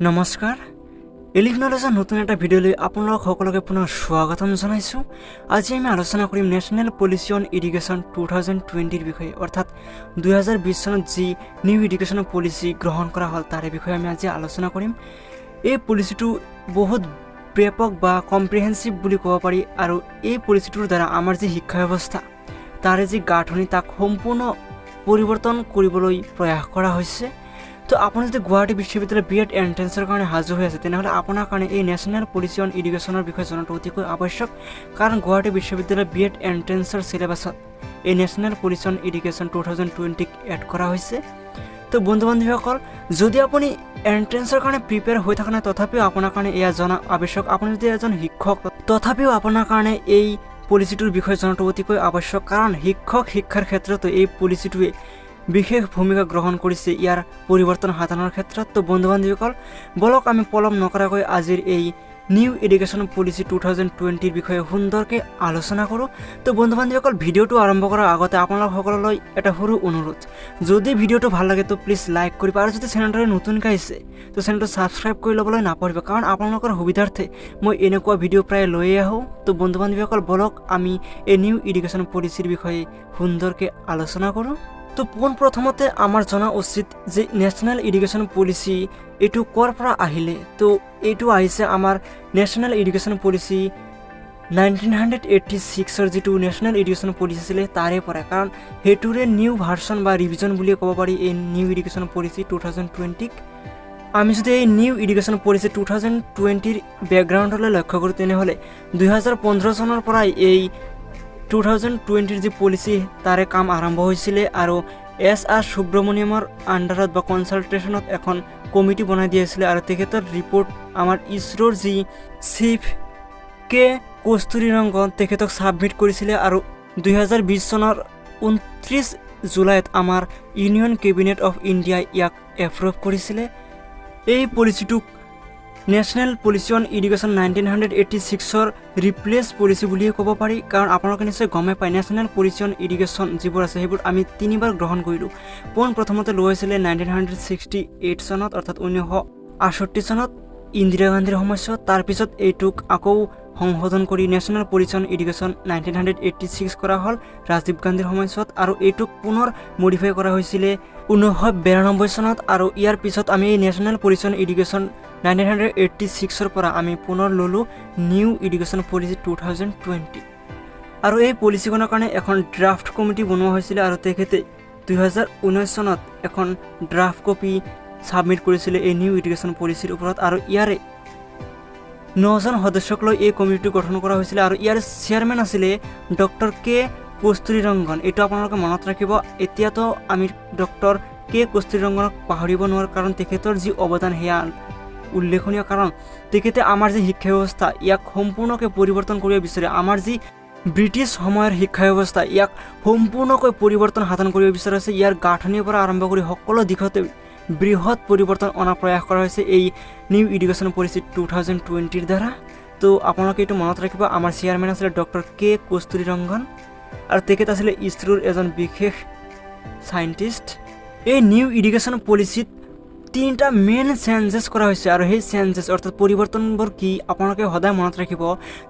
নমস্কাৰ এলিভ নলেজৰ নতুন এটা ভিডিঅ'লৈ আপোনালোক সকলোকে পুনৰ স্বাগতম জনাইছোঁ। আজি আমি আলোচনা কৰিম নেশ্যনেল পলিচি অন এডুকেশ্যন 2020 বিষয়ে, অৰ্থাৎ 2020 চনত যি নিউ এডুকেশ্যন পলিচি গ্ৰহণ কৰা হ'ল তাৰে বিষয়ে আমি আজি আলোচনা কৰিম। এই পলিচিটো বহুত ব্যাপক বা কম্প্ৰিহেনচিভ বুলি ক'ব পাৰি, আৰু এই পলিচিটোৰ দ্বাৰা আমাৰ যি শিক্ষা ব্যৱস্থা তাৰে যি গাঁথনি তাক সম্পূৰ্ণ পৰিৱৰ্তন কৰিবলৈ প্ৰয়াস কৰা হৈছে। তো আপুনি যদি গুৱাহাটী বিশ্ববিদ্যালয় বি এড এণ্ট্ৰেন্সৰ কাৰণে সাজু হৈ আছে তেনেহ'লে আপোনাৰ কাৰণে এই নেশ্যনেল পলিচি অন এডুকেশ্যনৰ বিষয়ে জনাটো অতিকৈ আৱশ্যক, কাৰণ গুৱাহাটী বিশ্ববিদ্যালয় বি এড এণ্ট্ৰেন্সৰ চিলেবাছত এই national policy on education 2020 add কৰা হৈছে। তো বন্ধু বান্ধৱীসকল, যদি আপুনি এণ্ট্ৰেন্সৰ কাৰণে প্ৰিপেয়াৰ হৈ থকা নাই তথাপিও আপোনাৰ কাৰণে এয়া জনা আৱশ্যক। আপুনি যদি এজন শিক্ষক তথাপিও আপোনাৰ কাৰণে এই পলিচিটোৰ বিষয়ে জনাটো অতিকৈ আৱশ্যক, কাৰণ শিক্ষাৰ ক্ষেত্ৰতো এই পলিচিটোৱে বিশেষ ভূমিকা গ্ৰহণ কৰিছে ইয়াৰ পৰিৱৰ্তন সাধনৰ ক্ষেত্ৰত। তো বন্ধু বান্ধৱীসকল, বলক আমি পলম নকৰাকৈ আজিৰ এই নিউ এডুকেশ্যন পলিচি 2020 বিষয়ে সুন্দৰকৈ আলোচনা কৰোঁ। তো বন্ধু বান্ধৱীসকল, ভিডিঅ'টো আৰম্ভ কৰাৰ আগতে আপোনালোক সকলোলৈ এটা সৰু অনুৰোধ, যদি ভিডিঅ'টো ভাল লাগে তো প্লিজ লাইক কৰিব, আৰু যদি চেনেলটোৰে নতুনকৈ আহিছে তো চেনেলটো ছাবস্ক্ৰাইব কৰি ল'বলৈ নাপাহৰিব, কাৰণ আপোনালোকৰ সুবিধাৰ্থে মই এনেকুৱা ভিডিঅ' প্ৰায় লৈয়ে আহোঁ। তো বন্ধু বান্ধৱীসকল, বলক আমি এই নিউ এডুকেশ্যন পলিচিৰ বিষয়ে সুন্দৰকৈ আলোচনা কৰোঁ। তো পোনপ্ৰথমতে আমাৰ জনা উচিত যে নেশ্যনেল এডুকেশ্যন পলিচি এইটো ক'ৰ পৰা আহিলে। তো এইটো আহিছে আমাৰ নেশ্যনেল এডুকেশ্যন পলিচি 1986ৰ যিটো নেশ্যনেল এডুকেশ্যন পলিচি আছিলে তাৰে পৰা, কাৰণ সেইটোৰে নিউ ভাৰ্চন বা ৰিভিজন বুলিয়ে ক'ব পাৰি এই নিউ এডুকেশ্যন পলিচি 2020। আমি যদি এই নিউ এডুকেশ্যন পলিচি 2020ৰ বেকগ্ৰাউণ্ডলৈ লক্ষ্য কৰোঁ তেনেহ'লে 2015 চনৰ পৰাই এই 2020ৰ যি পলিচি তাৰে কাম আৰম্ভ হৈছিলে, আৰু S.R. সুব্ৰমণিয়ামৰ আণ্ডাৰত বা কনচালটেশ্যনত এখন কমিটি বনাই দিয়া হৈছিলে, আৰু তেখেতৰ ৰিপৰ্ট আমাৰ ইছৰোৰ যি চিফ কে কস্তুৰীৰংগন তেখেতক ছাবমিট কৰিছিলে, আৰু 2020 চনৰ 29 জুলাইত আমাৰ ইউনিয়ন কেবিনেট অফ ইণ্ডিয়াই ইয়াক এপ্ৰুভ কৰিছিলে। এই পলিচিটোক নেশ্যনেল পলিচি অন এডুকেশ্যন 1986ৰ ৰিপ্লেচ পলিচি বুলিয়ে ক'ব পাৰি, কাৰণ আপোনালোকে নিশ্চয় গমেই পায় নেশ্যনেল পলিচি অন এডুকেশ্যন যিবোৰ আছে সেইবোৰ আমি 3বাৰ গ্ৰহণ কৰিলোঁ। পোনপ্ৰথমতে লোৱা হৈছিলে 1968 চনত, অৰ্থাৎ 1968 চনত ইন্দিৰা গান্ধীৰ সময়ছোৱাত। তাৰপিছত এইটোক আকৌ সংশোধন কৰি নেশ্যনেল পলিচি অন এডুকেশ্যন 1986 কৰা হ'ল ৰাজীৱ গান্ধীৰ সময়ছোৱাত, আৰু এইটোক পুনৰ মডিফাই কৰা হৈছিলে 1992 চনত। আৰু ইয়াৰ পিছত আমি এই নেশ্যনেল পলিচি অন এডুকেশ্যন 1986ৰ পৰা আমি পুনৰ ল'লোঁ নিউ এডুকেশ্যন পলিচি 2020। আৰু এই পলিচিখনৰ কাৰণে এখন ড্ৰাফ্ট কমিটি বনোৱা হৈছিলে, আৰু তেখেতে 2019 চনত এখন ড্ৰাফ্ট কপি ছাবমিট কৰিছিলে এই নিউ এডুকেশ্যন পলিচিৰ ওপৰত, আৰু ইয়াৰে 9জন সদস্যক লৈ এই কমিটিটো গঠন কৰা হৈছিলে, আৰু ইয়াৰ চেয়াৰমেন আছিলে ডক্টৰ কে কস্তুৰীৰংগন। এইটো আপোনালোকে মনত ৰাখিব। এতিয়াতো আমি ডক্টৰ কে কস্তুৰীৰংগনক পাহৰিব নোৱাৰোঁ, কাৰণ তেখেতৰ যি অৱদান সেয়া উল্লেখনীয়, কাৰণ তেখেতে আমাৰ যি শিক্ষা ব্যৱস্থা ইয়াক সম্পূৰ্ণকৈ পৰিৱৰ্তন কৰিব বিচাৰে। আমাৰ যি ব্ৰিটিছ সময়ৰ শিক্ষা ব্যৱস্থা ইয়াক সম্পূৰ্ণকৈ পৰিৱৰ্তন সাধন কৰিব বিচাৰিছে। ইয়াৰ গাঁথনিৰ পৰা আৰম্ভ কৰি সকলো দিশতে বৃহৎ পৰিৱৰ্তন অনাৰ প্ৰয়াস কৰা হৈছে এই নিউ এডুকেশ্যন পলিচি 2020ৰ দ্বাৰা। তো আপোনালোকে এইটো মনত ৰাখিব। আমাৰ চেয়াৰমেন আছিলে ডক্টৰ কে কস্তুৰীৰংগন, আৰু তেখেত আছিলে ইছৰোৰ এজন বিশেষ চাইণ্টিষ্ট। এই নিউ এডুকেশ্যন পলিচিত 3টা মেইন চেঞ্জেছ কৰা হৈছে, আৰু সেই চেঞ্জেছ অৰ্থাৎ পৰিৱৰ্তনবোৰ কি আপোনালোকে সদায় মনত ৰাখিব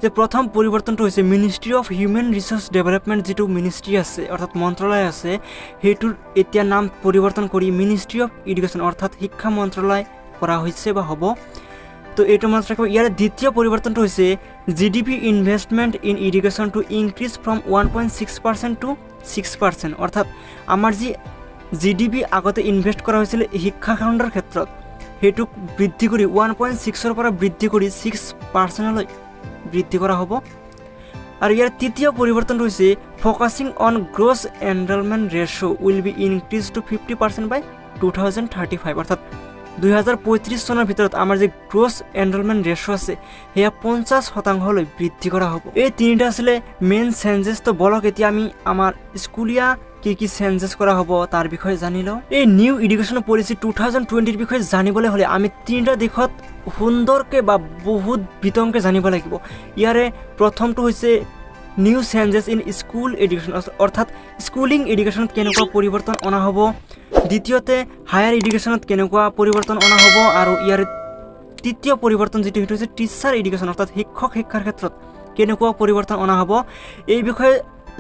যে প্ৰথম পৰিৱৰ্তনটো হৈছে ministry of human resource development যিটো মিনিষ্ট্ৰী আছে অৰ্থাৎ মন্ত্ৰালয় আছে, সেইটোৰ এতিয়া নাম পৰিৱৰ্তন কৰি মিনিষ্ট্ৰী অফ এডুকেশ্যন অৰ্থাৎ শিক্ষা মন্ত্ৰালয় কৰা হৈছে বা হ'ব। তো এইটো মনত ৰাখিব। ইয়াৰ দ্বিতীয় পৰিৱৰ্তনটো হৈছে GDP investment in education to increase from 1.6% to 6%, অৰ্থাৎ আমাৰ যি GDP আগতে ইনভেষ্ট কৰা হৈছিলে শিক্ষাখণ্ডৰ ক্ষেত্ৰত সেইটোক বৃদ্ধি কৰি 1.6ৰ পৰা বৃদ্ধি কৰি 6%লৈ বৃদ্ধি কৰা হ'ব। আৰু ইয়াৰ তৃতীয় পৰিৱৰ্তনটো হৈছে focusing on gross enrollment ratio' will be increase to 50% by 2035, অৰ্থাৎ 2035 চনৰ ভিতৰত আমাৰ যি গ্ৰছ এনৰলমেণ্ট ৰেচিঅ' আছে সেয়া 50% বৃদ্ধি কৰা হ'ব। এই 3টা আছিলে মেইন চেঞ্জেছ। তো বলক এতিয়া আমি আমাৰ স্কুলীয়া কি চেঞ্জেছ কৰা হ'ব তাৰ বিষয়ে জানি লওঁ। এই নিউ এডুকেশ্যন পলিচি 2020ৰ বিষয়ে জানিবলৈ হ'লে আমি 3টা দিশত সুন্দৰকৈ বা বহুত বিতংকৈ জানিব লাগিব। ইয়াৰে প্ৰথমটো হৈছে new changes in school education, অৰ্থাৎ স্কুলিং এডুকেশ্যনত কেনেকুৱা পৰিৱৰ্তন অনা হ'ব। দ্বিতীয়তে হায়াৰ এডুকেশ্যনত কেনেকুৱা পৰিৱৰ্তন অনা হ'ব, আৰু ইয়াৰ তৃতীয় পৰিৱৰ্তন যিটো সেইটো হৈছে টিচাৰ এডুকেশ্যন অৰ্থাৎ শিক্ষক শিক্ষাৰ ক্ষেত্ৰত কেনেকুৱা পৰিৱৰ্তন অনা হ'ব এই বিষয়ে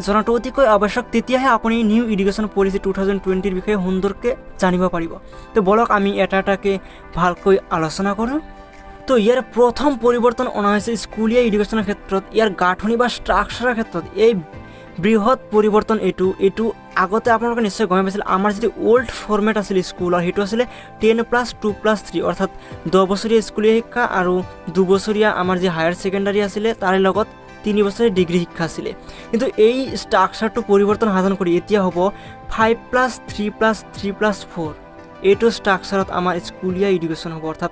জনাটো অতিকৈ আৱশ্যক। তেতিয়াহে আপুনি নিউ এডুকেশ্যন পলিচি 2020 বিষয়ে সুন্দৰকৈ জানিব পাৰিব। তো বলক আমি এটা এটাকৈ ভালকৈ আলোচনা কৰোঁ। তো ইয়াৰ প্ৰথম পৰিৱৰ্তন অনা হৈছে স্কুলীয়া এডুকেশ্যনৰ ক্ষেত্ৰত, ইয়াৰ গাঁথনি বা ষ্ট্ৰাকচাৰৰ ক্ষেত্ৰত এই বৃহৎ পৰিৱৰ্তন এইটো আগতে আপোনালোকে নিশ্চয় গম পাইছিল। আমাৰ যিটো অল্ড ফৰ্মেট আছিল স্কুলৰ সেইটো আছিলে 10+2+3 অৰ্থাৎ 10 বছৰীয়া স্কুলীয়া শিক্ষা আৰু 2 বছৰীয়া আমাৰ যি হায়াৰ ছেকেণ্ডাৰী আছিলে তাৰে লগত 3 বছৰীয়া ডিগ্ৰী শিক্ষা আছিলে। কিন্তু এই ষ্ট্ৰাকচাৰটো পৰিৱৰ্তন সাধন কৰি এতিয়া হ'ব 5+3+3+4 এইটো ষ্ট্ৰাকচাৰত আমাৰ স্কুলীয়া এডুকেশ্যন হ'ব। অৰ্থাৎ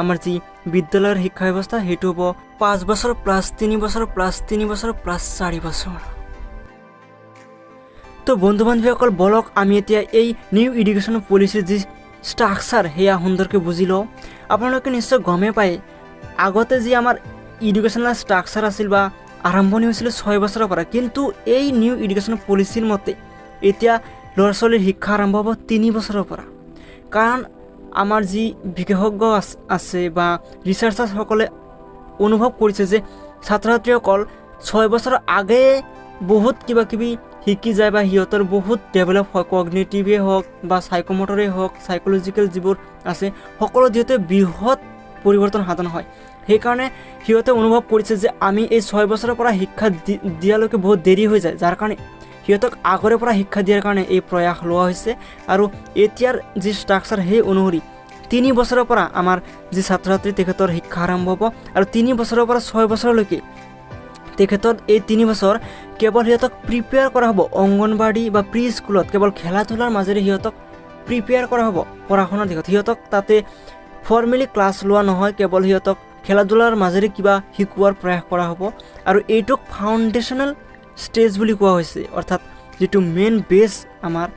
আমাৰ যি বিদ্যালয়ৰ শিক্ষা ব্যৱস্থা সেইটো হ'ব 5 বছৰ +3 বছৰ +3 বছৰ +4 বছৰ। তো বন্ধু বান্ধৱীসকল বলক আমি এতিয়া এই নিউ এডুকেশ্যন পলিচিৰ যি ষ্ট্ৰাকচাৰ সেয়া সুন্দৰকৈ বুজি লওঁ। আপোনালোকে নিশ্চয় গমেই পায় আগতে যি আমাৰ এডুকেশ্যনেল ষ্ট্ৰাকচাৰ আছিল বা আৰম্ভণি হৈছিল 6 বছৰৰ পৰা, কিন্তু এই নিউ এডুকেশ্যন পলিচিৰ মতে এতিয়া ল'ৰা ছোৱালীৰ শিক্ষা আৰম্ভ হ'ব 3 বছৰৰ পৰা। কাৰণ আমাৰ যি বিশেষজ্ঞ আছে বা ৰিচাৰ্চাৰ্ছসকলে অনুভৱ কৰিছে যে ছাত্ৰ ছাত্ৰীসকল 6 বছৰৰ আগেয়ে বহুত কিবা কিবি শিকি যায় বা সিহঁতৰ বহুত ডেভেলপ হয়, কগনিটিভেই হওক বা চাইক'মটৰেই হওক, চাইক'লজিকেল যিবোৰ আছে সকলো যিহেতু বৃহৎ পৰিৱৰ্তন সাধন হয়। সেইকাৰণে সিহঁতে অনুভৱ কৰিছে যে আমি এই 6 বছৰৰ পৰা শিক্ষা দিয়ালৈকে বহুত দেৰি হৈ যায়, যাৰ কাৰণে সিহঁতক আগৰে পৰা শিক্ষা দিয়াৰ কাৰণে এই প্ৰয়াস লোৱা হৈছে। আৰু এতিয়াৰ যি ষ্ট্ৰাকচাৰ সেই অনুসৰি 3 বছৰৰ পৰা আমাৰ যি ছাত্ৰ ছাত্ৰী তেখেতৰ শিক্ষা আৰম্ভ হ'ব আৰু 3 বছৰৰ পৰা 6 বছৰলৈকে তেখেতৰ এই 3 বছৰ কেৱল সিহঁতক প্ৰিপেয়াৰ কৰা হ'ব অংগনবাড়ী বা প্ৰি স্কুলত, কেৱল খেলা ধূলাৰ মাজেৰে সিহঁতক প্ৰিপেয়াৰ কৰা হ'ব পঢ়া শুনাৰ দিশত। সিহঁতক তাতে ফৰ্মেলি ক্লাছ লোৱা নহয়, কেৱল সিহঁতক খেলা ধূলাৰ মাজেৰে কিবা শিকোৱাৰ প্ৰয়াস কৰা হ'ব। আৰু এইটোক ফাউণ্ডেশ্যনেল ষ্টেজ বুলি কোৱা হৈছে, অৰ্থাৎ যিটো মেইন বেছ আমাৰ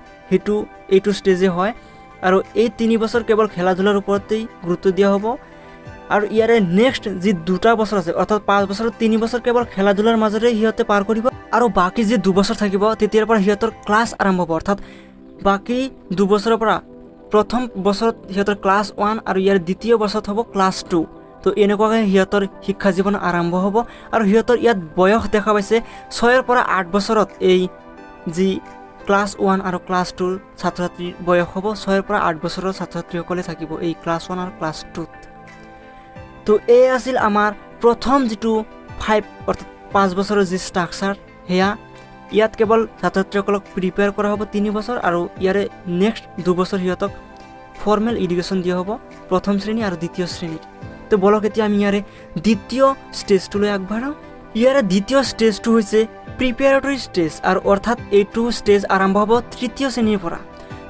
এইটো ষ্টেজে হয়। আৰু এই 3 বছৰ কেৱল খেলা ধূলাৰ ওপৰতেই গুৰুত্ব দিয়া হ'ব। আৰু ইয়াৰে নেক্সট যি 2টা বছৰ আছে অৰ্থাৎ 5 বছৰ 3 বছৰ কেৱল খেলা ধূলাৰ মাজেৰে সিহঁতে পাৰ কৰিব আৰু বাকী যি 2 বছৰ থাকিব তেতিয়াৰ পৰা সিহঁতৰ ক্লাছ আৰম্ভ হ'ব। অৰ্থাৎ বাকী 2 বছৰৰ পৰা প্ৰথম বছৰত সিহঁতৰ ক্লাছ 1 আৰু ইয়াৰ দ্বিতীয় বছৰত হ'ব ক্লাছ 2। তো এনেকুৱাকৈ সিহঁতৰ শিক্ষা জীৱন আৰম্ভ হ'ব। আৰু সিহঁতৰ ইয়াত বয়স দেখা পাইছে 6ৰ পৰা 8 বছৰত এই যি ক্লাছ 1 আৰু ক্লাছ 2ৰ ছাত্ৰ ছাত্ৰীৰ বয়স হ'ব। 6ৰ পৰা 8 বছৰৰ ছাত্ৰ ছাত্ৰীসকলে থাকিব এই ক্লাছ 1 আৰু ক্লাছ 2ত। তো এই আছিল আমাৰ প্ৰথম যিটো 5 অৰ্থাৎ 5 বছৰৰ যি ষ্ট্ৰাকচাৰ সেয়া। ইয়াত কেৱল ছাত্ৰ ছাত্ৰীসকলক প্ৰিপেয়াৰ কৰা হ'ব 3 বছৰ আৰু ইয়াৰে নেক্সট 2 বছৰ সিহঁতক ফৰ্মেল এডুকেশ্যন দিয়া হ'ব প্ৰথম শ্ৰেণী আৰু দ্বিতীয় শ্ৰেণীত। তো বলক এতিয়া আমি ইয়াৰে দ্বিতীয় ষ্টেজটোলৈ আগবাঢ়াওঁ। ইয়াৰে দ্বিতীয় ষ্টেজটো হৈছে প্ৰিপেয়াৰটৰী ষ্টেজ আৰু অৰ্থাৎ এইটো ষ্টেজ আৰম্ভ হ'ব 3য় শ্ৰেণীৰ পৰা।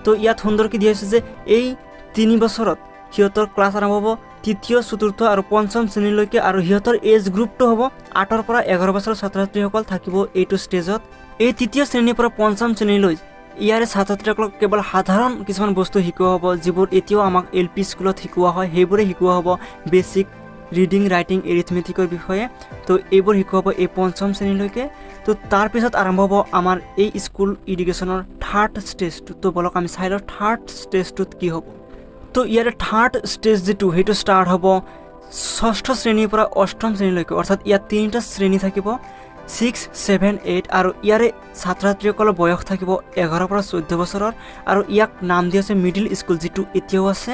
তো ইয়াত সুন্দৰকৈ দিয়া হৈছে যে এই 3 বছৰত সিহঁতৰ ক্লাছ আৰম্ভ হ'ব 3য় 4ৰ্থ আৰু 5ম শ্ৰেণীলৈকে আৰু সিহঁতৰ এজ গ্ৰুপটো হ'ব 8ৰ পৰা 11 বছৰৰ ছাত্ৰ ছাত্ৰীসকল থাকিব এইটো ষ্টেজত। এই 3য় শ্ৰেণীৰ পৰা 5ম শ্ৰেণীলৈ ইয়াৰে ছাত্ৰ ছাত্ৰীসকলক কেৱল সাধাৰণ কিছুমান বস্তু শিকোৱা হ'ব যিবোৰ এতিয়াও আমাক LP স্কুলত শিকোৱা হয়, সেইবোৰে শিকোৱা হ'ব বেছিক ৰিডিং ৰাইটিং এৰিথমেটিকৰ বিষয়ে। তো এইবোৰ শিকোৱা হ'ব এই 5ম শ্ৰেণীলৈকে। তো তাৰপিছত আৰম্ভ হ'ব আমাৰ এই স্কুল এডুকেশ্যনৰ 3rd ষ্টেজটো। তো বলক আমি চাই লওঁ 3rd ষ্টেজটোত কি হ'ব। তো ইয়াৰে 3rd ষ্টেজ যিটো সেইটো ষ্টাৰ্ট হ'ব 6ষ্ঠ শ্ৰেণীৰ পৰা 8ম শ্ৰেণীলৈকে। অৰ্থাৎ ইয়াত 3টা শ্ৰেণী থাকিব 6, 7, 8 আৰু ইয়াৰে ছাত্ৰ ছাত্ৰীসকলৰ বয়স থাকিব 11 পৰা 14 বছৰৰ আৰু ইয়াক নাম দিয়া হৈছে মিডিল স্কুল যিটো এতিয়াও আছে।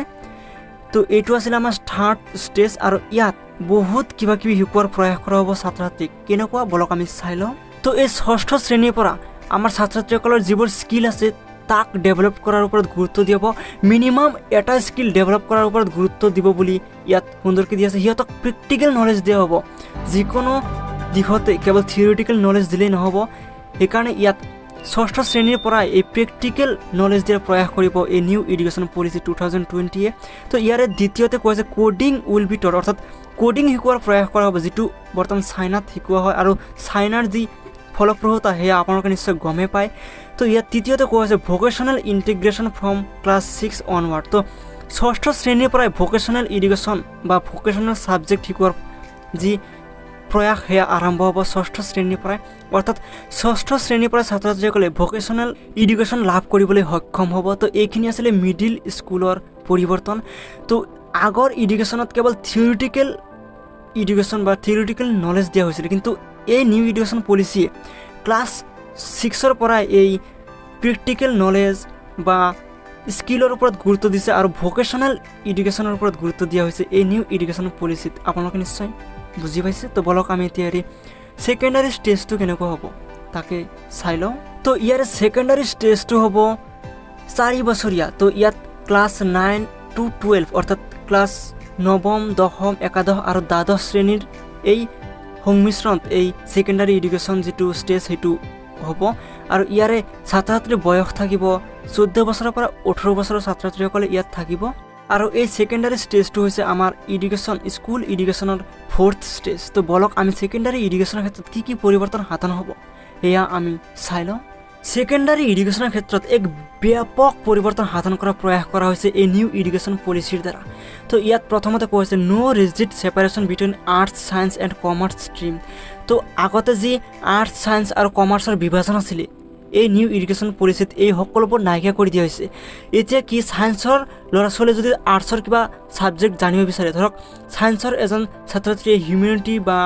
তো এইটো আছিল আমাৰ 3rd ষ্টেজ আৰু ইয়াত বহুত কিবা কিবি শিকোৱাৰ প্ৰয়াস কৰা হ'ব ছাত্ৰ ছাত্ৰীক। কেনেকুৱা বলক আমি চাই লওঁ। তো এই 6ষ্ঠ শ্ৰেণীৰ পৰা আমাৰ ছাত্ৰ ছাত্ৰীসকলৰ যিবোৰ স্কিল আছে তাক ডেভেলপ কৰাৰ ওপৰত গুৰুত্ব দিব। মিনিমাম এটা স্কিল ডেভেলপ কৰাৰ ওপৰত গুৰুত্ব দিব বুলি ইয়াত সুন্দৰকৈ দিয়া আছে। সিহঁতক প্ৰেক্টিকেল নলেজ দিয়া হ'ব, যিকোনো দিশতে কেৱল থিয়ৰিটিকেল নলেজ দিলেই নহ'ব। সেইকাৰণে ইয়াত 6ষ্ঠ শ্ৰেণীৰ পৰাই এই প্ৰেক্টিকেল নলেজ দিয়াৰ প্ৰয়াস কৰিব এই নিউ এডুকেশ্যন পলিচি 2020-এ। তো ইয়াৰে দ্বিতীয়তে কোৱা হৈছে কোডিং উইল বি টট, অৰ্থাৎ কোডিং শিকোৱাৰ প্ৰয়াস কৰা হ'ব যিটো বৰ্তমান চাইনাত শিকোৱা হয় আৰু চাইনাৰ যি ফলপ্ৰসূতা সেয়া আপোনালোকে নিশ্চয় গমেই পায়। তো ইয়াত তৃতীয়তে কোৱা হৈছে vocational integration from class 6 onward. তো 6ষ্ঠ শ্ৰেণীৰ পৰাই ভোকেশ্যনেল এডুকেশ্যন বা ভোকেশ্যনেল ছাবজেক্ট শিকোৱাৰ যি প্ৰয়াস সেয়া আৰম্ভ হ'ব 6ষ্ঠ শ্ৰেণীৰ পৰাই। অৰ্থাৎ 6ষ্ঠ শ্ৰেণীৰ পৰা ছাত্ৰ ছাত্ৰীসকলে ভোকেশ্যনেল এডুকেশ্যন লাভ কৰিবলৈ সক্ষম হ'ব। তো এইখিনি আছিলে মিডিল স্কুলৰ পৰিৱৰ্তন। তো আগৰ এডুকেশ্যনত কেৱল থিয়ৰিটিকেল এডুকেশ্যন বা থিয়ৰিটিকেল নলেজ দিয়া হৈছিল, কিন্তু এই নিউ এডুকেশ্যন পলিচিয়ে ক্লাছ 6ৰ পৰাই এই প্ৰেক্টিকেল নলেজ বা স্কিলৰ ওপৰত গুৰুত্ব দিছে আৰু ভকেশ্যনেল এডুকেশ্যনৰ ওপৰত গুৰুত্ব দিয়া হৈছে এই নিউ এডুকেশ্যন পলিচিত। আপোনালোকে নিশ্চয় বুজি পাইছে। তো বলক আমি এতিয়া ছেকেণ্ডাৰী ষ্টেজটো কেনেকুৱা হ'ব তাকে চাই লওঁ। তো ইয়াৰ ছেকেণ্ডাৰী ষ্টেজটো হ'ব 4 বছৰীয়া। তো ইয়াত ক্লাছ 9 to 12 অৰ্থাৎ ক্লাছ 9ম 10ম 11 আৰু 12 শ্ৰেণীৰ এই সংমিশ্ৰণত এই ছেকেণ্ডাৰী এডুকেশ্যন যিটো ষ্টেজ সেইটো হ'ব। আৰু ইয়াৰে ছাত্ৰ ছাত্ৰীৰ বয়স থাকিব 14 বছৰৰ পৰা 18 বছৰৰ ছাত্ৰ ছাত্ৰীসকলে ইয়াত থাকিব। আৰু এই ছেকেণ্ডাৰী ষ্টেজটো হৈছে আমাৰ এডুকেশ্যন স্কুল এডুকেশ্যনৰ 4th ষ্টেজ। তো বলক আমি ছেকেণ্ডাৰী এডুকেশ্যনৰ ক্ষেত্ৰত কি কি পৰিৱৰ্তন সাধন হ'ব এয়া আমি চাই লওঁ। ছেকেণ্ডাৰী এডুকেশ্যনৰ ক্ষেত্ৰত এক ব্যাপক পৰিৱৰ্তন সাধন কৰাৰ প্ৰয়াস কৰা হৈছে এই নিউ এডুকেশ্যন পলিচিৰ দ্বাৰা। তো ইয়াত প্ৰথমতে কোৱা হৈছে no' rigid separation between arts science and commerce stream. তো আগতে যি আৰ্টছ ছায়েন্স আৰু কমাৰ্চৰ বিভাজন আছিলে এই নিউ এডুকেশ্যন পলিচিত এই সকলোবোৰ নাইকিয়া কৰি দিয়া হৈছে। এতিয়া কি ছায়েন্সৰ ল'ৰা ছোৱালীয়ে যদি আৰ্টছৰ কিবা ছাবজেক্ট জানিব বিচাৰে, ধৰক ছায়েন্সৰ এজন ছাত্ৰ ছাত্ৰীয়ে হিউমেনিটি বা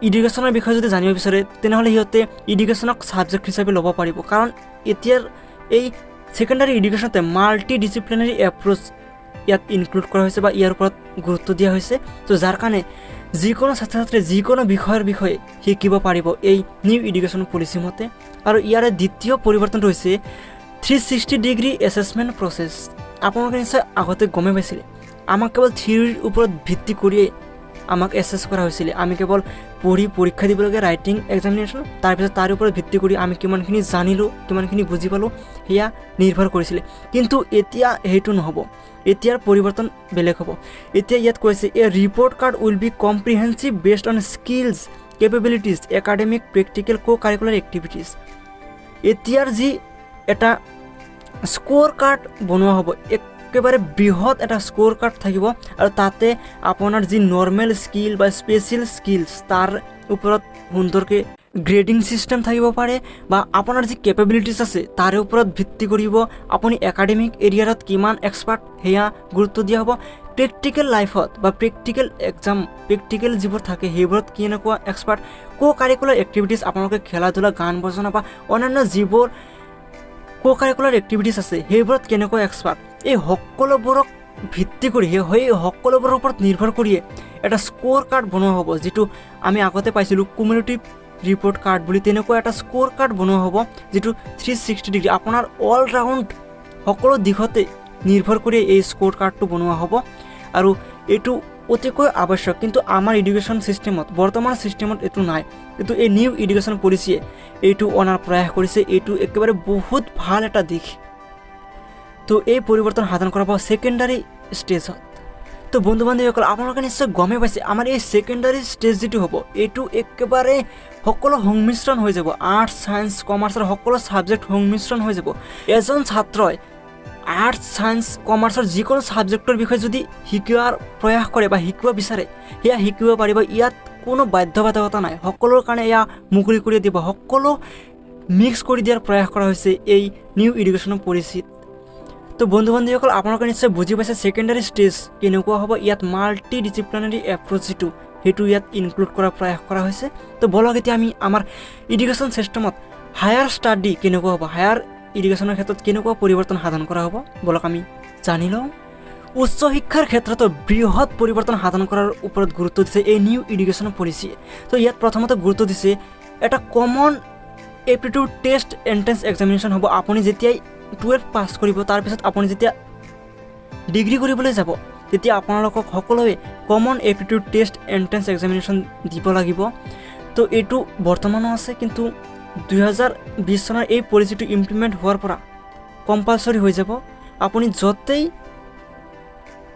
এডুকেশ্যনৰ বিষয়ে যদি জানিব বিচাৰে তেনেহ'লে সিহঁতে এডুকেশ্যনক ছাবজেক্ট হিচাপে ল'ব পাৰিব। কাৰণ এতিয়াৰ এই ছেকেণ্ডাৰী এডুকেশ্যনতে মাল্টি ডিচিপ্লিনাৰী এপ্ৰ'চ ইয়াত ইনক্লুড কৰা হৈছে বা ইয়াৰ ওপৰত গুৰুত্ব দিয়া হৈছে। তো যাৰ কাৰণে যিকোনো ছাত্ৰ ছাত্ৰীয়ে যিকোনো বিষয়ৰ বিষয়ে শিকিব পাৰিব এই নিউ এডুকেশ্যন পলিচি মতে। আৰু ইয়াৰে দ্বিতীয় পৰিৱৰ্তনটো হৈছে 360 ডিগ্ৰী এছেছমেণ্ট প্ৰচেছ। আপোনালোকে নিশ্চয় আগতে গমে পাইছিলে আমাক কেৱল থিয়ৰীৰ ওপৰত ভিত্তি কৰিয়ে আমাক এছেছ কৰা হৈছিলে। আমি কেৱল পঢ়ি পৰীক্ষা দিবলগীয়া ৰাইটিং এক্সামিনেশ্যন, তাৰপিছত তাৰ ওপৰত ভিত্তি কৰি আমি কিমানখিনি জানিলোঁ কিমানখিনি বুজি পালোঁ সেয়া নিৰ্ভৰ কৰিছিলে। কিন্তু এতিয়া সেইটো নহ'ব, এতিয়াৰ পৰিৱৰ্তন বেলেগ হ'ব। এতিয়া ইয়াত কৈছে a report card will be comprehensive based on skills capabilities academic practical curricular activities. এতিয়াৰ যি এটা স্ক'ৰ কাৰ্ড বনোৱা হ'ব, একেবাৰে বৃহৎ এটা স্ক'ৰ কাৰ্ড থাকিব আৰু তাতে আপোনাৰ যি নৰ্মেল স্কিল বা স্পেচিয়েল স্কিলছ তাৰ ওপৰত সুন্দৰকৈ গ্ৰেডিং ছিষ্টেম থাকিব পাৰে বা আপোনাৰ যি কেপেবিলিটিছ আছে তাৰে ওপৰত ভিত্তি কৰিব আপুনি একাডেমিক এৰিয়াত কিমান এক্সপাৰ্ট সেয়া গুৰুত্ব দিয়া হ'ব। প্ৰেক্টিকেল লাইফত বা প্ৰেক্টিকেল এক্সাম প্ৰেক্টিকেল যিবোৰ থাকে সেইবোৰত কেনেকুৱা এক্সপাৰ্ট, কাৰিকুলাৰ এক্টিভিটিছ আপোনালোকে খেলা ধূলা গান বজনা বা অন্যান্য যিবোৰ কাৰিকুলাৰ এক্টিভিটিছ আছে সেইবোৰত কেনেকুৱা এক্সপাৰ্ট, এই সকলোবোৰক ভিত্তি কৰি সেই সকলোবোৰৰ ওপৰত নিৰ্ভৰ কৰিয়ে এটা স্ক'ৰ কাৰ্ড বনোৱা হ'ব, যিটো আমি আগতে পাইছিলোঁ কমিউনিটিভ ৰিপৰ্ট কাৰ্ড বুলি। তেনেকুৱা এটা স্ক'ৰ কাৰ্ড বনোৱা হ'ব যিটো 360 ডিগ্ৰী আপোনাৰ অল ৰাউণ্ড সকলো দিশতে নিৰ্ভৰ কৰি এই স্ক'ৰ কাৰ্ডটো বনোৱা হ'ব। আৰু এইটো অতিকৈ আৱশ্যক, কিন্তু আমাৰ এডুকেশ্যন ছিষ্টেমত বৰ্তমান ছিষ্টেমত এইটো নাই। কিন্তু এই নিউ এডুকেশ্যন পলিচিয়ে এইটো অনাৰ প্ৰয়াস কৰিছে, এইটো একেবাৰে বহুত ভাল এটা দিশ। তো এই পৰিৱৰ্তন সাধন কৰা হ'ব ছেকেণ্ডাৰী ষ্টেজত। তো বন্ধু বান্ধৱীসকল আপোনালোকে নিশ্চয় গমেই পাইছে আমাৰ এই ছেকেণ্ডাৰী ষ্টেজ যিটো হ'ব এইটো একেবাৰে সকলো সংমিশ্ৰণ হৈ যাব, আৰ্টছ ছায়েন্স কমাৰ্চৰ সকলো ছাবজেক্ট সংমিশ্ৰণ হৈ যাব। এজন ছাত্ৰই আৰ্টছ ছায়েন্স কমাৰ্চৰ যিকোনো ছাবজেক্টৰ বিষয়ে যদি শিকোৱাৰ প্ৰয়াস কৰে বা শিকিব বিচাৰে সেয়া শিকিব পাৰিব। ইয়াত কোনো বাধ্যবাধকতা নাই, সকলোৰ কাৰণে এয়া মুকলি কৰি দিব, সকলো মিক্স কৰি দিয়াৰ প্ৰয়াস কৰা হৈছে এই নিউ এডুকেশ্যন পলিচিত। তো বন্ধু বান্ধৱীসকল আপোনালোকে নিশ্চয় বুজি পাইছে ছেকেণ্ডাৰী ষ্টেজ কেনেকুৱা হ'ব। ইয়াত মাল্টি ডিচিপ্লিনাৰী এপ্ৰ'চ যিটো সেইটো ইয়াত ইনক্লুড কৰাৰ প্ৰয়াস কৰা হৈছে। তো বলক এতিয়া আমি আমাৰ এডুকেশ্যন ছিষ্টেমত হায়াৰ ষ্টাডি কেনেকুৱা হ'ব, হায়াৰ এডুকেশ্যনৰ ক্ষেত্ৰত কেনেকুৱা পৰিৱৰ্তন সাধন কৰা হ'ব বলক আমি জানি লওঁ। উচ্চ শিক্ষাৰ ক্ষেত্ৰতো বৃহৎ পৰিৱৰ্তন সাধন কৰাৰ ওপৰত গুৰুত্ব দিছে এই নিউ এডুকেশ্যন পলিচিয়ে। তো ইয়াত প্ৰথমতে গুৰুত্ব দিছে এটা common aptitude test entrance examination হ'ব। আপুনি যেতিয়াই 12 পাছ কৰিব তাৰপিছত আপুনি যেতিয়া ডিগ্ৰী কৰিবলৈ যাব তেতিয়া আপোনালোকক সকলোৱে common aptitude test entrance examination দিব লাগিব। তো এইটো বৰ্তমানো আছে, কিন্তু 2020 চনৰ এই পলিচিটো ইমপ্লিমেণ্ট হোৱাৰ পৰা কম্পালচৰি হৈ যাব। আপুনি য'তেই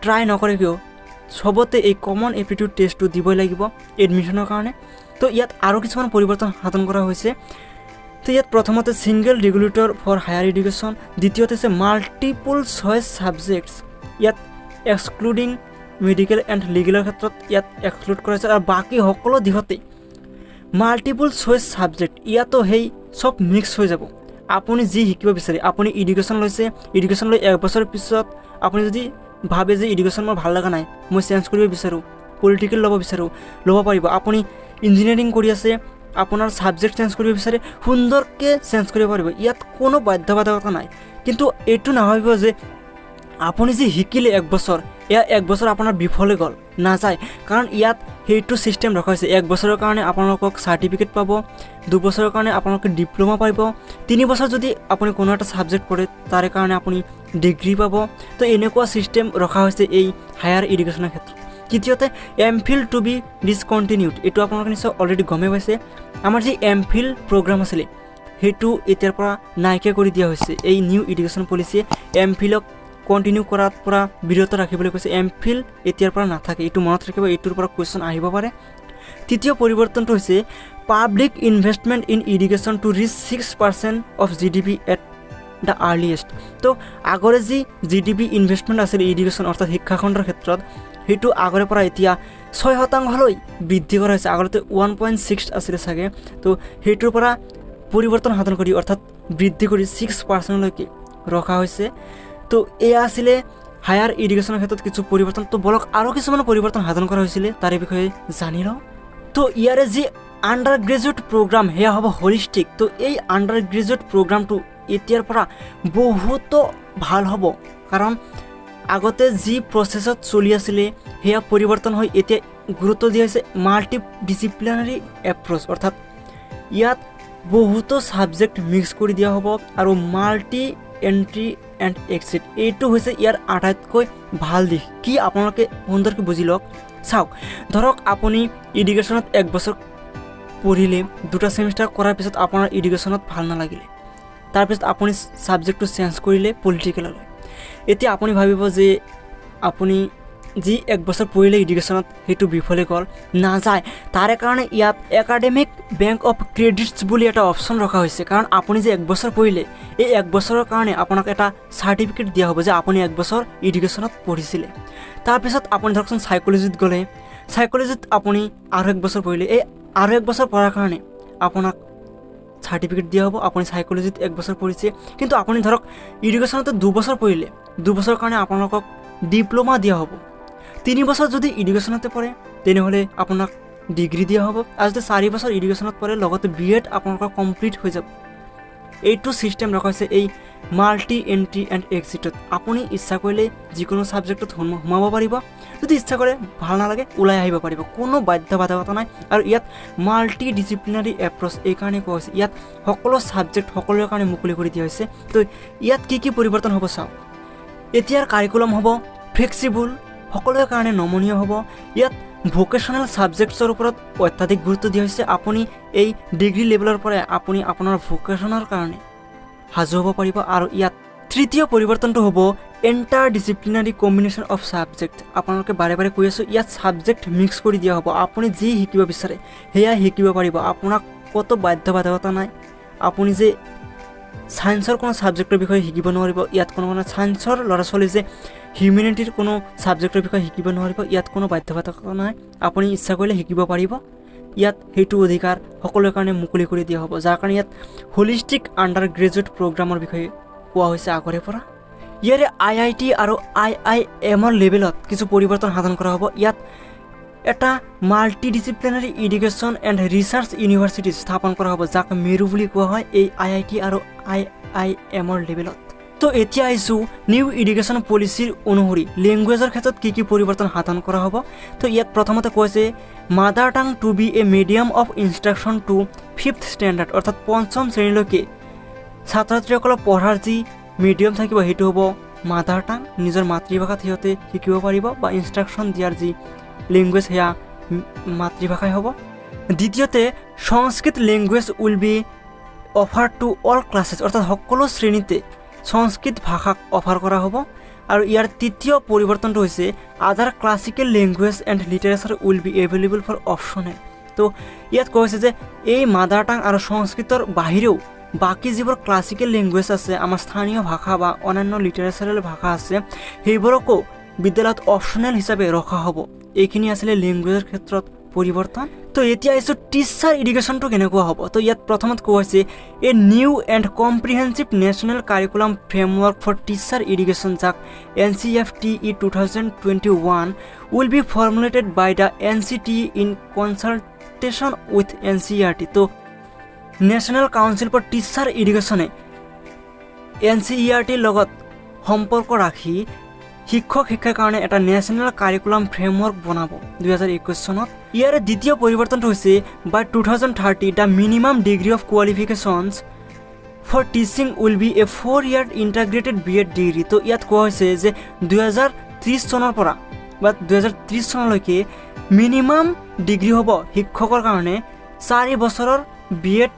ট্ৰাই নকৰে কিয় চবতে এই কমন এপ্টিটিউড টেষ্টটো দিবই লাগিব এডমিশ্যনৰ কাৰণে। তো ইয়াত আৰু কিছুমান পৰিৱৰ্তন সাধন কৰা হৈছে। তো ইয়াত প্ৰথমতে single regulator for higher education, দ্বিতীয়তে হৈছে মাল্টিপুল চইচ ছাবজেক্টছ, ইয়াত এক্সক্লুডিং মেডিকেল এণ্ড লিগেলৰ ক্ষেত্ৰত ইয়াত এক্সক্লুড কৰা হৈছে। আৰু বাকী সকলো দিশতেই মাল্টিপুল চইচ ছাবজেক্ট ইয়াতো সেই চব মিক্স হৈ যাব। আপুনি যি শিকিব বিচাৰে, আপুনি এডুকেশ্যন লৈছে, এডুকেশ্যন লৈ 1 বছৰ পিছত আপুনি যদি ভাবে যে এডুকেশ্যন মোৰ ভাল লগা নাই, মই চেঞ্জ কৰিব বিচাৰোঁ, পলিটিকেল ল'ব বিচাৰোঁ, ল'ব পাৰিব। আপুনি ইঞ্জিনিয়াৰিং কৰি আছে, আপোনাৰ ছাবজেক্ট চেঞ্জ কৰিব বিচাৰে, সুন্দৰকৈ চেঞ্জ কৰিব পাৰিব, ইয়াত কোনো বাধ্যবাধকতা নাই। কিন্তু এইটো নাভাবিব যে আপুনি যি শিকিলে 1 বছৰ, এয়া 1 বছৰ আপোনাৰ বিফলে গ'ল, নাযায়। কাৰণ ইয়াত সেইটো ছিষ্টেম ৰখা হৈছে, 1 বছৰৰ কাৰণে আপোনালোকক চাৰ্টিফিকেট পাব, 2 বছৰৰ কাৰণে আপোনালোকে ডিপ্ল'মা পাৰিব, 3 বছৰ যদি আপুনি কোনো এটা ছাবজেক্ট পঢ়ে তাৰে কাৰণে আপুনি ডিগ্ৰী পাব। তো এনেকুৱা ছিষ্টেম ৰখা হৈছে এই হায়াৰ এডুকেশ্যনৰ ক্ষেত্ৰত। তৃতীয়তে এমফিল টু বি ডিছকণ্টিনিউড, এইটো আপোনালোকে নিশ্চয় অলৰেডি গমেই পাইছে। আমাৰ যি এমফিল প্ৰগ্ৰাম আছিলে সেইটো এতিয়াৰ পৰা নাইকিয়া কৰি দিয়া হৈছে। এই নিউ এডুকেশ্যন পলিচিয়ে এমফিলক কণ্টিনিউ কৰাৰ পৰা বিৰত ৰাখিবলৈ কৈছে। এমফিল এতিয়াৰ পৰা নাথাকে, এইটো মনত ৰাখিব, এইটোৰ পৰা কুৱেশ্যন আহিব পাৰে। তৃতীয় পৰিৱৰ্তনটো হৈছে public investment in education to reach 6% of GDP at the earliest. তো আগৰে যি GDP ইনভেষ্টমেণ্ট আছিলে এডুকেশ্যন অৰ্থাৎ শিক্ষাখণ্ডৰ ক্ষেত্ৰত, সেইটো আগৰে পৰা এতিয়া 6% বৃদ্ধি কৰা হৈছে। আগতে 1.6 আছিলে চাগে, তো সেইটোৰ পৰা পৰিৱৰ্তন সাধন কৰি অৰ্থাৎ বৃদ্ধি কৰি 6%লৈকে ৰখা হৈছে। তো এয়া আছিলে হায়াৰ এডুকেশ্যনৰ ক্ষেত্ৰত কিছু পৰিৱৰ্তন। তো বলক আৰু কিছুমান পৰিৱৰ্তন সাধন কৰা হৈছিলে তাৰে বিষয়ে জানি লওঁ। তো ইয়াৰে যি আণ্ডাৰ গ্ৰেজুৱেট প্ৰগ্ৰাম সেয়া হ'ব হলিষ্টিক। তো এই আণ্ডাৰ গ্ৰেজুৱেট প্ৰগ্ৰামটো এতিয়াৰ পৰা বহুতো ভাল হ'ব, কাৰণ আগতে যি প্ৰচেছত চলি আছিলে সেয়া পৰিৱৰ্তন হৈ এতিয়া গুৰুত্ব দিয়া হৈছে মাল্টি ডিচিপ্লিনাৰী এপ্ৰ'চ, অৰ্থাৎ ইয়াত বহুতো ছাবজেক্ট মিক্স কৰি দিয়া হ'ব আৰু মাল্টি এণ্ট্ৰি এণ্ড এক্সিট, এইটো হৈছে ইয়াৰ আটাইতকৈ ভাল দিশ। কি আপোনালোকে সুন্দৰকৈ বুজি লওক। চাওক, ধৰক আপুনি এডুকেশ্যনত 1 বছৰ পঢ়িলে, 2টা ছেমিষ্টাৰ কৰাৰ পিছত আপোনাৰ এডুকেশ্যনত ভাল নালাগিলে, তাৰপিছত আপুনি ছাবজেক্টটো চেঞ্জ কৰিলে পলিটিকেললৈ। এতিয়া আপুনি ভাবিব যে আপুনি যি 1 বছৰ পঢ়িলে এডুকেশ্যনত সেইটো বিফলে গ'ল, নাযায়। তাৰে কাৰণে ইয়াত একাডেমিক বেংক অফ ক্ৰেডিটছ বুলি এটা অপশ্যন ৰখা হৈছে। কাৰণ আপুনি যে 1 বছৰ পঢ়িলে, এই 1 বছৰৰ কাৰণে আপোনাক এটা চাৰ্টিফিকেট দিয়া হ'ব যে আপুনি 1 বছৰ এডুকেশ্যনত পঢ়িছিলে। তাৰপিছত আপুনি ধৰকচোন চাইক'লজিত গ'লে, চাইক'লজিত আপুনি আৰু 1 বছৰ পঢ়িলে, এই আৰু 1 বছৰ পঢ়াৰ কাৰণে আপোনাক চাৰ্টিফিকেট দিয়া হ'ব আপুনি চাইক'লজিত 1 বছৰ পঢ়িছে। কিন্তু আপুনি ধৰক এডুকেশ্যনতে 2 বছৰ পঢ়িলে, 2 বছৰৰ কাৰণে আপোনালোকক ডিপ্ল'মা দিয়া হ'ব। 3 বছৰ যদি এডুকেশ্যনতে পঢ়ে তেনেহ'লে আপোনাক ডিগ্ৰী দিয়া হ'ব, আৰু যদি 4 বছৰ এডুকেশ্যনত পঢ়ে লগতে BEd আপোনালোকৰ কমপ্লিট হৈ যাব। এইটো ছিষ্টেম ৰখা হৈছে এই মাল্টি এণ্ট্ৰি এণ্ড এক্সিটত। আপুনি ইচ্ছা কৰিলে যিকোনো ছাবজেক্টত সোমাব পাৰিব, যদি ইচ্ছা কৰে ভাল নালাগে ওলাই আহিব পাৰিব, কোনো বাধ্যবাধকতা নাই। আৰু ইয়াত মাল্টি ডিচিপ্লিনাৰী এপ্ৰ'চ এইকাৰণে কোৱা হৈছে, ইয়াত সকলো ছাবজেক্ট সকলোৰে কাৰণে মুকলি কৰি দিয়া হৈছে। তো ইয়াত কি পৰিৱৰ্তন হ'ব চাওক। এতিয়াৰ কাৰিকুলাম হ'ব ফ্লেক্সিবল, সকলোৰে কাৰণে নমনীয় হ'ব। ইয়াত ভোকেশ্যনেল ছাবজেক্টছৰ ওপৰত অত্যাধিক গুৰুত্ব দিয়া হৈছে। আপুনি এই ডিগ্ৰী লেভেলৰ পৰাই আপুনি আপোনাৰ ভোকেশ্যনৰ কাৰণে সাজু হ'ব পাৰিব। আৰু ইয়াত তৃতীয় পৰিৱৰ্তনটো হ'ব enter disciplinary combination of subject. আপোনালোকে বাৰে বাৰে কৈ আছোঁ, ইয়াত ছাবজেক্ট মিক্স কৰি দিয়া হ'ব। আপুনি যি শিকিব বিচাৰে সেয়া শিকিব পাৰিব, আপোনাক ক'তো বাধ্যবাধকতা নাই। আপুনি যে ছায়েন্সৰ কোনো ছাবজেক্টৰ বিষয়ে শিকিব নোৱাৰিব, ইয়াত কোনো ছায়েন্সৰ ল'ৰা ছোৱালী যে হিউমেনিটিৰ কোনো ছাবজেক্টৰ বিষয়ে শিকিব নোৱাৰিব, ইয়াত কোনো বাধ্যবাধকতা নাই। আপুনি ইচ্ছা কৰিলে শিকিব পাৰিব, ইয়াত সেইটো অধিকাৰ সকলোৰে কাৰণে মুকলি কৰি দিয়া হ'ব। যাৰ কাৰণে ইয়াত হলিষ্টিক আণ্ডাৰ গ্ৰেজুৱেট প্ৰগ্ৰামৰ বিষয়ে কোৱা হৈছে আগৰে পৰা। ইয়াৰে IIT আৰু IIMৰ লেভেলত কিছু পৰিৱৰ্তন সাধন কৰা হ'ব। ইয়াত এটা multidisciplinary education and research university স্থাপন কৰা হ'ব, যাক মেৰু বুলি কোৱা হয় এই IIT আৰু IIMৰ লেভেলত। তো এতিয়া আহিছোঁ নিউ এডুকেশ্যন পলিচিৰ অনুসৰি লেংগুৱেজৰ ক্ষেত্ৰত কি পৰিৱৰ্তন সাধন কৰা হ'ব। তো ইয়াত প্ৰথমতে কৈছে mother tongue to be a medium of instruction to 5th standard, অৰ্থাৎ 5ম শ্ৰেণীলৈকে ছাত্ৰ ছাত্ৰীসকলক পঢ়াৰ যি মিডিয়াম থাকিব সেইটো হ'ব মাদাৰ টাং, নিজৰ মাতৃভাষাত সিহঁতে শিকিব পাৰিব, বা ইনষ্ট্ৰাকশ্যন দিয়াৰ যি লেংগুৱেজ সেয়া মাতৃভাষাই হ'ব। দ্বিতীয়তে Sanskrit language will be offer to all classes, অৰ্থাৎ সকলো শ্ৰেণীতে সংস্কৃত ভাষাক অফাৰ কৰা হ'ব। আৰু ইয়াৰ তৃতীয় পৰিৱৰ্তনটো হৈছে other classical language and literature will be available for optional. তো ইয়াত কোৱা হৈছে যে এই মাদাৰ টাং আৰু সংস্কৃতৰ বাহিৰেও বাকী যিবোৰ ক্লাছিকেল লেংগুৱেজ আছে, আমাৰ স্থানীয় ভাষা বা অন্যান্য লিটাৰেচাৰেল ভাষা আছে, সেইবোৰকো বিদ্যালয়ত অপশ্যনেল হিচাপে ৰখা হ'ব। এইখিনি আছিলে লেংগুৱেজৰ ক্ষেত্ৰত পৰিৱৰ্তন। তো এতিয়া আহিছোঁ টিচাৰ এডুকেশ্যনটো কেনেকুৱা হ'ব। তো ইয়াত প্ৰথমত কোৱা হৈছে a new and comprehensive national curriculum framework for teacher education যাক NCFTE 2021 will be formulated by the NCTE in consultation with NCERT। তো নেশ্যনেল কাউন্সিল ফৰ টিচাৰ এডুকেশ্যনে NCERTৰ লগত সম্পৰ্ক ৰাখি শিক্ষাৰ কাৰণে এটা নেশ্যনেল কাৰিকুলাম ফ্ৰেমৱৰ্ক বনাব 2021 চনত। ইয়াৰে দ্বিতীয় পৰিৱৰ্তনটো হৈছে by 2030 the minimum degree of qualifications for teaching will be a 4-year integrated BEd degree. তো ইয়াত কোৱা হৈছে যে 2030 চনৰ পৰা বা 2030 চনলৈকে মিনিমাম ডিগ্ৰী হ'ব শিক্ষকৰ কাৰণে 4 বছৰৰ BEd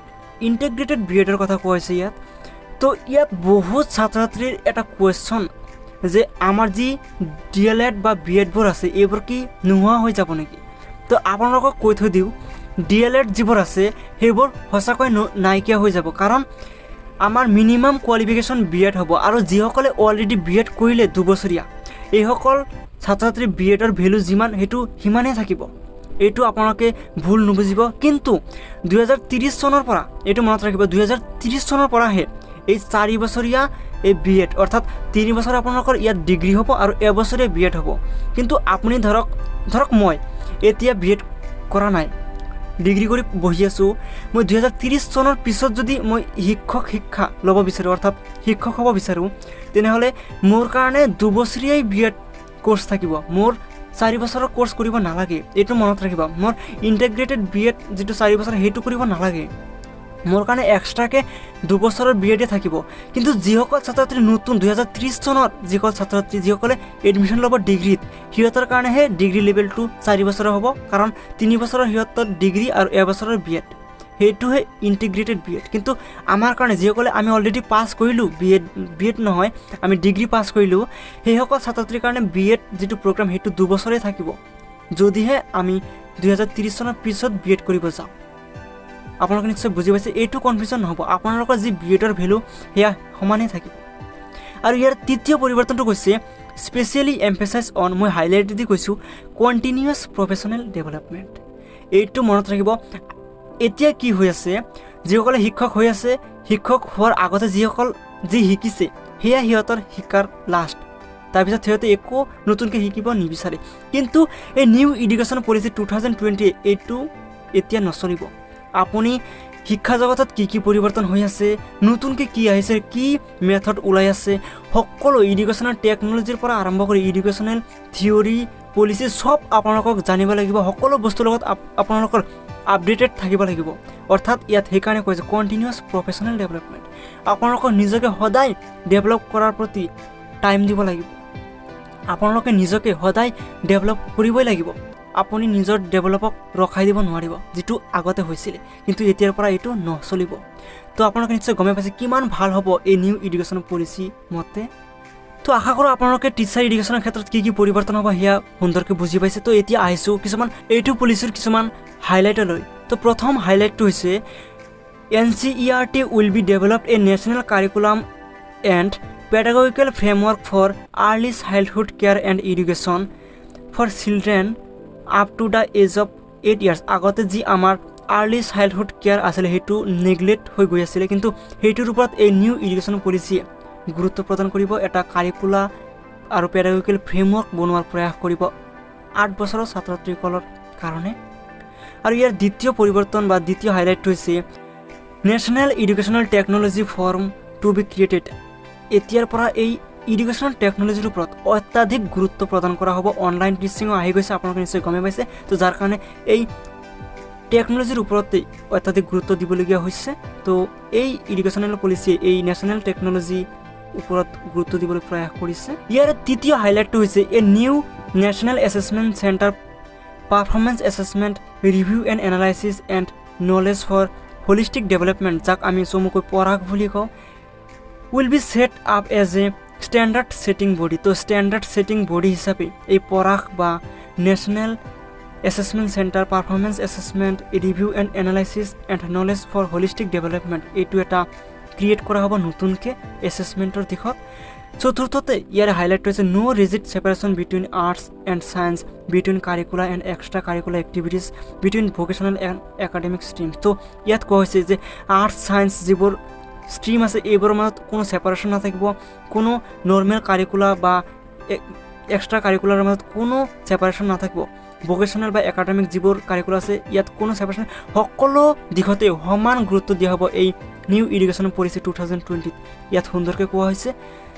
ইণ্টিগ্ৰেটেড BEdৰ কথা কোৱা হৈছে ইয়াত। তো ইয়াত বহুত ছাত্ৰ ছাত্ৰীৰ এটা কুৱেশ্যন যে আমাৰ যি DLEd বা BEdবোৰ আছে এইবোৰ কি নোহোৱা হৈ যাব নেকি। তো আপোনালোকক কৈ থৈ দিওঁ DLEd যিবোৰ আছে সেইবোৰ সঁচাকৈ নাইকিয়া হৈ যাব, কাৰণ আমাৰ মিনিমাম কোৱালিফিকেশ্যন BEd হ'ব আৰু যিসকলে অলৰেডি BEd কৰিলে 2 বছৰীয়া এইসকল ছাত্ৰ ছাত্ৰীৰ BEdৰ ভেলু যিমান সেইটো সিমানেই থাকিব। এইটো আপোনালোকে ভুল নুবুজিব। কিন্তু 2030 চনৰ পৰা এইটো মনত ৰাখিব 2030 চনৰ পৰাহে এই 4 বছৰীয়া এই BEd অৰ্থাৎ 3 বছৰ আপোনালোকৰ ইয়াত ডিগ্ৰী হ'ব আৰু এবছৰীয়া BEd হ'ব। কিন্তু আপুনি ধৰক মই এতিয়া BEd কৰা নাই, ডিগ্ৰী কৰি বহি আছোঁ, মই 2030 চনৰ পিছত যদি মই শিক্ষা ল'ব বিচাৰোঁ অৰ্থাৎ শিক্ষক হ'ব বিচাৰোঁ তেনেহ'লে মোৰ কাৰণে 2 বছৰীয়াই BEd কোৰ্চ থাকিব, মোৰ 4 বছৰৰ কোৰ্চ কৰিব নালাগে। এইটো মনত ৰাখিব, মোৰ ইণ্টিগ্ৰেটেড BEd যিটো 4 বছৰ সেইটো কৰিব নালাগে, মোৰ কাৰণে এক্সট্ৰাকৈ 2 বছৰৰ BEd থাকিব। কিন্তু যিসকল ছাত্ৰ ছাত্ৰী নতুন 2030 চনত যিসকলে এডমিশ্যন ল'ব ডিগ্ৰীত সিহঁতৰ কাৰণেহে ডিগ্ৰী লেভেলটো 4 বছৰৰ হ'ব, কাৰণ 3 বছৰৰ সিহঁতৰ ডিগ্ৰী আৰু এবছৰৰ BEd সেইটোহে ইণ্টিগ্ৰেটেড BEd। কিন্তু আমাৰ কাৰণে যিসকলে আমি অলৰেডি পাছ কৰিলোঁ BEd নহয় আমি ডিগ্ৰী পাছ কৰিলোঁ সেইসকল ছাত্ৰ ছাত্ৰীৰ কাৰণে BEd যিটো প্ৰগ্ৰাম সেইটো 2 বছৰেই থাকিব, যদিহে আমি 2030 চনৰ পিছত BEd কৰিব যাওঁ। আপোনালোকে নিশ্চয় বুজি পাইছে, এইটো কনফিউজন নহ'ব, আপোনালোকৰ যি BEdৰ ভেলু সেয়া সমানেই থাকিব। আৰু ইয়াৰ তৃতীয় পৰিৱৰ্তনটো কৈছে স্পেচিয়েলি এম্ফেচাইজ অন, মই হাইলাইট দি কৈছোঁ কণ্টিনিউৱাছ প্ৰফেশ্যনেল ডেভেলপমেণ্ট। এইটো মনত ৰাখিব, এতিয়া কি হৈ আছে যিসকলে শিক্ষক হৈ আছে শিক্ষক হোৱাৰ আগতে যি শিকিছে সেয়া সিহঁতৰ শিকাৰ লাষ্ট, তাৰপিছত সিহঁতে একো নতুনকৈ শিকিব নিবিচাৰে। কিন্তু এই নিউ এডুকেশ্যন পলিচি 2020 এইটো এতিয়া নচলিব। আপুনি শিক্ষা জগতত কি পৰিৱৰ্তন হৈ আছে, নতুনকৈ কি আহিছে, কি মেথড ওলাই আছে, সকলো এডুকেশ্যনেল টেকন'লজিৰ পৰা আৰম্ভ কৰি এডুকেশ্যনেল থিয়ৰী পলিচি চব আপোনালোকক জানিব লাগিব, সকলো বস্তুৰ লগত আপোনালোকৰ আপডেটেড থাকিব লাগিব। অৰ্থাৎ ইয়াত সেইকাৰণে কৈছে কণ্টিনিউৱাছ প্ৰফেশ্যনেল ডেভেলপমেণ্ট। আপোনালোকক নিজকে সদায় ডেভেলপ কৰাৰ প্ৰতি টাইম দিব লাগিব, আপোনালোকে নিজকে সদায় ডেভেলপ কৰিবই লাগিব। আপুনি নিজৰ ডেভেলপক ৰখাই দিব নোৱাৰিব, যিটো আগতে হৈছিলে, কিন্তু এতিয়াৰ পৰা এইটো নচলিব। তো আপোনালোকে নিশ্চয় গমে পাইছে কিমান ভাল হ'ব এই নিউ এডুকেশ্যন পলিচি মতে। তো আশা কৰোঁ আপোনালোকে টিচাৰ এডুকেশ্যনৰ ক্ষেত্ৰত কি পৰিৱৰ্তন হ'ব সেয়া সুন্দৰকৈ বুজি পাইছে। তো এতিয়া আহিছোঁ কিছুমান এইটো পলিচিৰ কিছুমান হাইলাইটলৈ। তো প্ৰথম হাইলাইটটো হৈছে NCERT will be develop a national curriculum and pedagogical framework for early childhood care and education for children up to the age of 8 years। আগতে যি আমাৰ আৰ্লি চাইল্ডহুড কেয়াৰ আছিলে সেইটো নেগলেক্ট হৈ গৈ আছিলে, কিন্তু সেইটোৰ ওপৰত এই নিউ এডুকেশ্যন পলিচিয়ে গুৰুত্ব প্ৰদান কৰিব, এটা কাৰিকুলা আৰু পেডাগজিকেল ফ্ৰেমৱৰ্ক বনোৱাৰ প্ৰয়াস কৰিব 8 বছৰৰ ছাত্ৰ ছাত্ৰীসকলৰ কাৰণে। আৰু ইয়াৰ দ্বিতীয় পৰিৱৰ্তন বা দ্বিতীয় হাইলাইটটো হৈছে national educational technology forum to be created. এতিয়াৰ পৰা এই এডুকেশ্যনেল টেকন'লজিৰ ওপৰত অত্যাধিক গুৰুত্ব প্ৰদান কৰা হ'ব। অনলাইন টিচিঙো আহি গৈছে, আপোনালোকে নিশ্চয় গমে পাইছে। তো যাৰ কাৰণে এই টেকন'লজিৰ ওপৰতেই অত্যাধিক গুৰুত্ব দিবলগীয়া হৈছে। তো এই এডুকেশ্যনেল পলিচিয়ে এই নেশ্যনেল টেকন'লজি ওপৰত গুৰুত্ব দিবলৈ প্ৰয়াস কৰিছে। ইয়াৰ তৃতীয় হাইলাইটটো হৈছে a new national assessment centre performance assessment review and analysis and knowledge for holistic development, যাক আমি চমুকৈ পৰাগ বুলি কওঁ, will be set up as a standard setting body. তো ষ্টেণ্ডাৰ্ড ছেটিং বডি হিচাপে এই পৰাগ বা national assessment centre performance assessment review and analysis and knowledge for holistic development এইটো এটা ক্ৰিয়েট কৰা হ'ব নতুনকৈ এছেছমেণ্টৰ দিশত। চতুৰ্থতে ইয়াৰে হাইলাইট হৈছে no rigid separation between arts and science, between curricular and extracurricular activities, between vocational and academic stream. তো ইয়াত কোৱা হৈছে যে আৰ্টছ ছায়েন্স যিবোৰ ষ্ট্ৰীম আছে এইবোৰৰ মাজত কোনো ছেপাৰেশ্যন নাথাকিব, কোনো নৰ্মেল কাৰিকুলাৰ বা এক্সট্ৰা কাৰিকুলাৰৰ মাজত কোনো ছেপাৰেশ্যন নাথাকিব, ভকেশ্যনেল বা একাডেমিক যিবোৰ কাৰিকুলাৰ আছে ইয়াত কোনো ছেপাৰেশ্যন, সকলো দিশতে সমান গুৰুত্ব দিয়া হ'ব এই নিউ এডুকেশ্যন পলিচি 2020। ইয়াত সুন্দৰকৈ কোৱা হৈছে।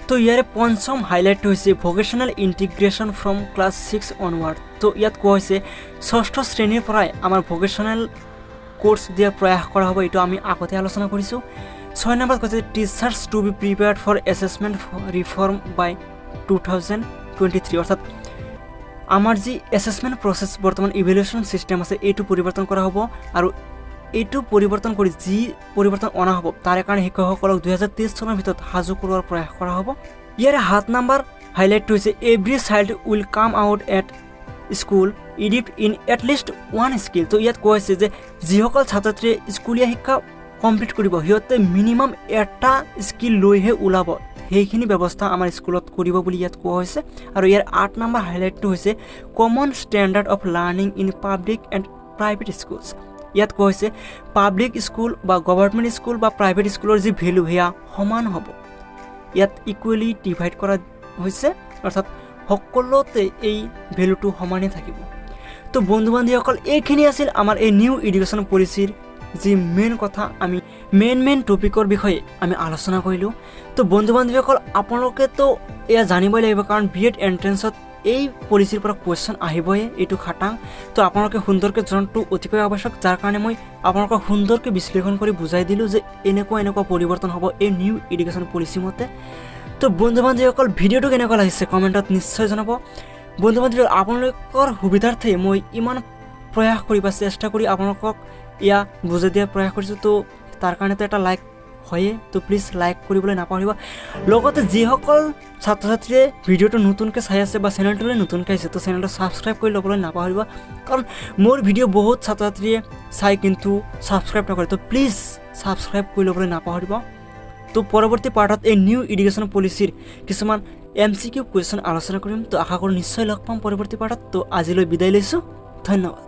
তো ইয়াৰে পঞ্চম হাইলাইটটো হৈছে vocational integration from class 6 onward. তো ইয়াত কোৱা হৈছে ষষ্ঠ শ্ৰেণীৰ পৰাই আমাৰ ভকেশ্যনেল কোৰ্চ দিয়াৰ প্ৰয়াস কৰা হ'ব, এইটো আমি আগতে আলোচনা কৰিছোঁ। 6 নম্বৰত কৈছে teachers to be prepared for assessment reform by 2023, অৰ্থাৎ আমাৰ যি এছেছমেণ্ট প্ৰচেছ বৰ্তমান ইভেলুৱেশ্যন ছিষ্টেম আছে এইটো পৰিৱৰ্তন কৰা হ'ব, আৰু এইটো পৰিৱৰ্তন কৰি যি পৰিৱৰ্তন অনা হ'ব তাৰে কাৰণে শিক্ষকসকলক 2023 চনৰ ভিতৰত সাজু কৰোৱাৰ প্ৰয়াস কৰা হ'ব। ইয়াৰে 7 নম্বৰ হাইলাইটটো হৈছে every child will come out at school adept in at least one skill. তো ইয়াত কোৱা হৈছে যে যিসকল ছাত্ৰ ছাত্ৰীয়ে স্কুলীয়া শিক্ষা কমপ্লিট কৰিব সিহঁতে মিনিমাম এটা স্কিল লৈহে ওলাব, সেইখিনি ব্যৱস্থা আমাৰ স্কুলত কৰিব বুলি ইয়াত কোৱা হৈছে। আৰু ইয়াৰ 8 নম্বৰ হাইলাইটটো হৈছে common standard of learning in public and private schools. ইয়াত কোৱা হৈছে পাব্লিক স্কুল বা গভৰ্ণমেণ্ট স্কুল বা প্ৰাইভেট স্কুলৰ যি ভেলু সেয়া সমান হ'ব, ইয়াত ইকুৱেলি ডিভাইড কৰা হৈছে, অৰ্থাৎ সকলোতে এই ভেলুটো সমানেই থাকিব। তো বন্ধু বান্ধৱীসকল এইখিনি আছিল আমাৰ এই নিউ এডুকেশ্যন পলিচিৰ যি মেইন কথা, আমি মেইন টপিকৰ বিষয়ে আমি আলোচনা কৰিলোঁ। তো বন্ধু বান্ধৱীসকল আপোনালোকেতো এয়া জানিবই লাগিব, কাৰণ BEd এণ্ট্ৰেঞ্চত এই পলিচিৰ পৰা কুৱেশ্যন আহিবই, এইটো খাটাং। তো আপোনালোকে সুন্দৰকৈ জনাটো অতিকৈ আৱশ্যক, যাৰ কাৰণে মই আপোনালোকক সুন্দৰকৈ বিশ্লেষণ কৰি বুজাই দিলোঁ যে এনেকুৱা পৰিৱৰ্তন হ'ব এই নিউ এডুকেশ্যন পলিচি মতে। তো বন্ধু বান্ধৱীসকল ভিডিঅ'টো কেনেকুৱা লাগিছে কমেণ্টত নিশ্চয় জনাব। বন্ধু বান্ধৱী আপোনালোকৰ সুবিধাৰ্থে মই ইমান প্ৰয়াস কৰি বা চেষ্টা কৰি আপোনালোকক এয়া বুজাই দিয়াৰ প্ৰয়াস কৰিছোঁ, তো তাৰ কাৰণেতো এটা লাইক হয়ে, তো প্লিজ লাইক কৰিবলৈ নাপাহৰিব। লগতে যিসকল ছাত্ৰ ছাত্ৰীয়ে ভিডিঅ'টো নতুনকৈ চাই আছে বা চেনেলটোলৈ নতুনকৈ আহিছে তো চেনেলটো ছাবস্ক্ৰাইব কৰি ল'বলৈ নাপাহৰিব, কাৰণ মোৰ ভিডিঅ' বহুত ছাত্ৰ ছাত্ৰীয়ে চাই কিন্তু ছাবস্ক্ৰাইব নকৰে, তো প্লিজ ছাবস্ক্ৰাইব কৰি ল'বলৈ নাপাহৰিব। তো পৰৱৰ্তী পাৰ্টত এই নিউ এডুকেশ্যন পলিচিৰ কিছুমান MCQ কুৱেশ্যন আলোচনা কৰিম, তো আশা কৰোঁ নিশ্চয় লগ পাম পৰৱৰ্তী পাৰ্টত। তো আজিলৈ বিদায় লৈছোঁ, ধন্যবাদ।